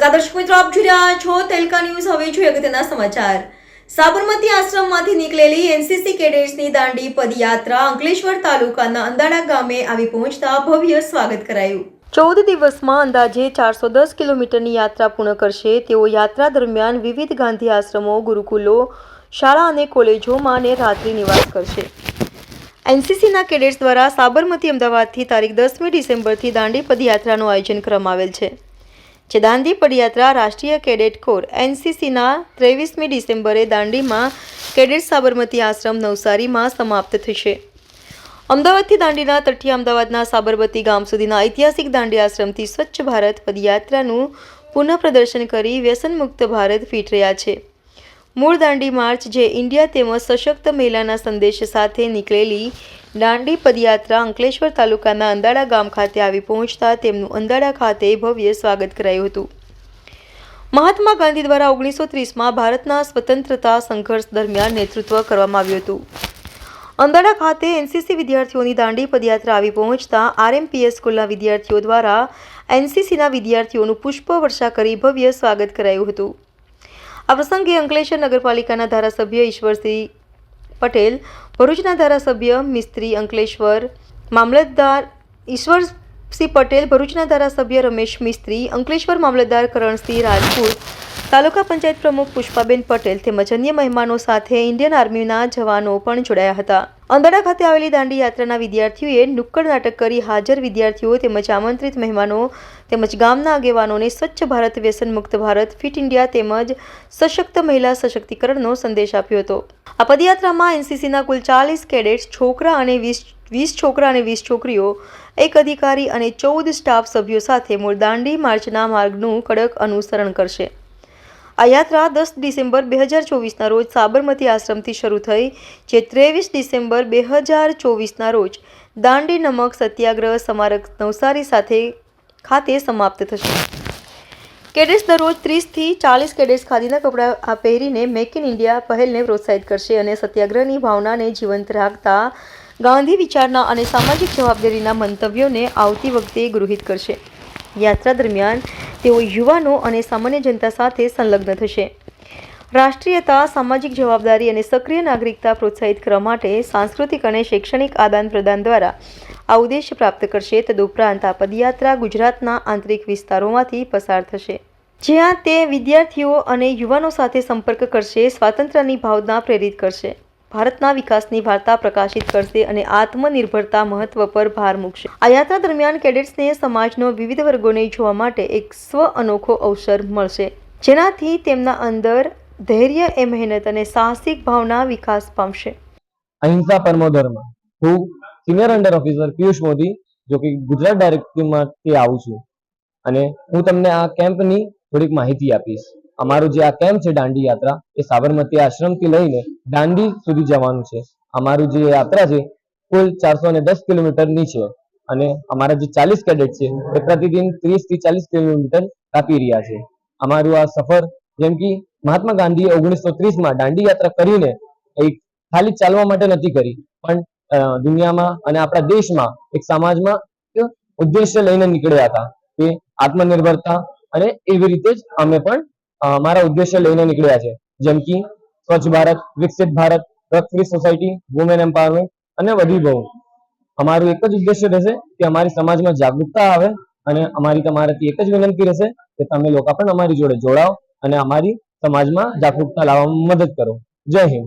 નમસ્કાર દર્શક મિત્રો, આપ જોઈ રહ્યા છો તેલકા ન્યૂઝ. હવે જોઈએ અગત્યના સમાચાર. સાબરમતી આશ્રમમાંથી નીકળેલી એનસીસી કેડેટ્સની દાંડી પદયાત્રા અંકલેશ્વર તાલુકાના અંદાડા ગામે આવી પહોંચતા ભવ્ય સ્વાગત કરાયું. 14 દિવસમાં અંદાજે 410 કિલોમીટરની યાત્રા પૂર્ણ કરશે. તેઓ યાત્રા દરમિયાન વિવિધ ગાંધી આશ્રમો, ગુરુકુલો, શાળા અને કોલેજોમાં અને રાત્રિ નિવાસ કરશે. એનસીસીના કેડેટ્સ દ્વારા સાબરમતી અમદાવાદથી તારીખ 10મી ડિસેમ્બરથી દાંડી પદયાત્રાનું આયોજન કરવામાં આવેલ છે. જે દાંડી પદયાત્રા રાષ્ટ્રીય કેડેટ કોર એનસીસીના 23મી ડિસેમ્બરે દાંડીમાં કેડેટ સાબરમતી આશ્રમ નવસારીમાં સમાપ્ત થશે. અમદાવાદથી દાંડીના તળિયા અમદાવાદના સાબરમતી ગામ સુધીના ઐતિહાસિક દાંડી આશ્રમથી સ્વચ્છ ભારત પદયાત્રાનું પુનઃ પ્રદર્શન કરી વ્યસનમુક્ત ભારત ફીટ રહ્યા છે. મૂળ દાંડી માર્ચ જે ઇન્ડિયા તેમજ સશક્ત મહિલાના સંદેશ સાથે નીકળેલી દાંડી પદયાત્રા અંકલેશ્વર તાલુકાના અંદાડા ગામ ખાતે આવી પહોંચતા તેમનું અંદાડા ખાતે ભવ્ય સ્વાગત કરાયું હતું. મહાત્મા ગાંધી દ્વારા 1930માં ભારતના સ્વતંત્રતા સંઘર્ષ દરમિયાન નેતૃત્વ કરવામાં આવ્યું હતું. અંદાડા ખાતે એનસીસી વિદ્યાર્થીઓની દાંડી પદયાત્રા આવી પહોંચતા આરએમપીએસ સ્કૂલના વિદ્યાર્થીઓ દ્વારા એનસીસીના વિદ્યાર્થીઓનું પુષ્પવર્ષા કરી ભવ્ય સ્વાગત કરાયું હતું. આ પ્રસંગે અંકલેશ્વર નગરપાલિકાના ધારાસભ્ય ઈશ્વરસિંહ પટેલ, ભરૂચના ધારાસભ્ય મિસ્ત્રી અંકલેશ્વર, મામલતદાર ઈશ્વરસિંહ પટેલ, ભરૂચના ધારાસભ્ય રમેશ મિસ્ત્રી, અંકલેશ્વર મામલતદાર કરણસિંહ રાજપૂત, તાલુકા પંચાયત પ્રમુખ પુષ્પાબેન પટેલ તેમજ અન્ય મહેમાનો સાથે ઇન્ડિયન આર્મીના જવાનો પણ જોડાયા હતા. અંદાડા ખાતે આવેલી દાંડી યાત્રાના વિદ્યાર્થીઓએ નુક્કડ નાટક કરી હાજર વિદ્યાર્થીઓ તેમજ આમંત્રિત મહેમાનો તેમજ ગામના આગેવાનોને સ્વચ્છ ભારત, વ્યસનમુક્ત ભારત, ફિટ ઇન્ડિયા તેમજ સશક્ત મહિલા સશક્તિકરણનો સંદેશ આપ્યો હતો. આ પદયાત્રામાં એનસીસીના કુલ 40 કેડેટ્સ છોકરા અને 20 છોકરા અને 20 છોકરીઓ, એક અધિકારી અને 14 સ્ટાફ સભ્યો સાથે મૂળ દાંડી માર્ચના માર્ગનું કડક અનુસરણ કરશે. આ યાત્રા 10 ડિસેમ્બર 2024ના રોજ સાબરમતી આશ્રમથી શરૂ થઈ, જે 23 ડિસેમ્બર 2024ના રોજ દાંડી નમક સત્યાગ્રહ સ્મારક નવસારી ખાતે સમાપ્ત થશે. કેડેટ્સ દરરોજ 30થી 40 કેડેટ્સ ખાદીના કપડાં પહેરીને મેક ઇન ઇન્ડિયા પહેલને પ્રોત્સાહિત કરશે અને સત્યાગ્રહની ભાવનાને જીવંત રાખતા ગાંધી વિચારના અને સામાજિક જવાબદારીના મંતવ્યોને આવતી વખતે ગૃહીત કરશે. યાત્રા દરમિયાન તેઓ યુવાનો અને સામાન્ય જનતા સાથે સંલગ્ન થશે. રાષ્ટ્રીયતા, સામાજિક જવાબદારી અને સક્રિય નાગરિકતા પ્રોત્સાહિત કરવા માટે સાંસ્કૃતિક અને શૈક્ષણિક આદાન પ્રદાન દ્વારા આ ઉદ્દેશ્ય પ્રાપ્ત કરશે. તદુપરાંત આ પદયાત્રા ગુજરાતના આંતરિક વિસ્તારોમાંથી પસાર થશે, જ્યાં તે વિદ્યાર્થીઓ અને યુવાનો સાથે સંપર્ક કરશે, સ્વાતંત્ર્યની ભાવના પ્રેરિત કરશે, ભારતના વિકાસની વાર્તા પ્રકાશિત કરશે અને આત્મનિર્ભરતા મહત્વ પર ભાર મૂકશે. આ યાત્રા દરમિયાન કેડેટ્સને સમાજનો વિવિધ વર્ગોને જોવા માટે એક અનોખો અવસર મળશે, જેનાથી તેમના અંદર ધૈર્ય, મહેનત અને સાહસિક ભાવના વિકાસ પામશે. અહિંસા પરમો ધર્મ. હું senior under officer Piyush Modi, જો કે ગુજરાત ડાયરેક્ટરમાંથી આવું છું, અને હું તમને આ કેમ્પની થોડીક માહિતી આપીશ. અમારું જે આ કેમ્પ છે દાંડી યાત્રા, એ સાબરમતી આશ્રમથી લઈને દાંડી સુધી જવાનું છે. અમારું જે યાત્રા છે કુલ 410 કિલોમીટરની છે અને અમારા જે 40 કેડેટ છે એ પ્રતિદિન 30થી 40 કિલોમીટર કાપી રહ્યા છે. અમારું આ સફર, જેમ કે મહાત્મા ગાંધીએ 1930માં દાંડી યાત્રા કરીને એક ખાલી ચાલવા માટે નથી કરી, પણ દુનિયામાં અને આપણા દેશમાં એક સમાજમાં ઉદ્દેશ્ય લઈને નીકળ્યા હતા કે આત્મનિર્ભરતા, અને એવી રીતે જ અમે પણ અમારા ઉદ્દેશ્ય લઈને નીકળ્યા છે, જેમ કે Swachh Bharat, Viksit Bharat, drug free society, women empowerment અને વડીભવ. અમારું એક જ ઉદ્દેશ્ય રહેશે કે અમારી સમાજમાં જાગૃતતા આવે, અને અમારી તમારાથી એક જ વિનંતી રહેશે કે તમે લોકો પણ અમારી જોડે જોડાઓ અને અમારી સમાજમાં જાગૃતતા લાવવામાં મદદ કરો. જય હિન્દ.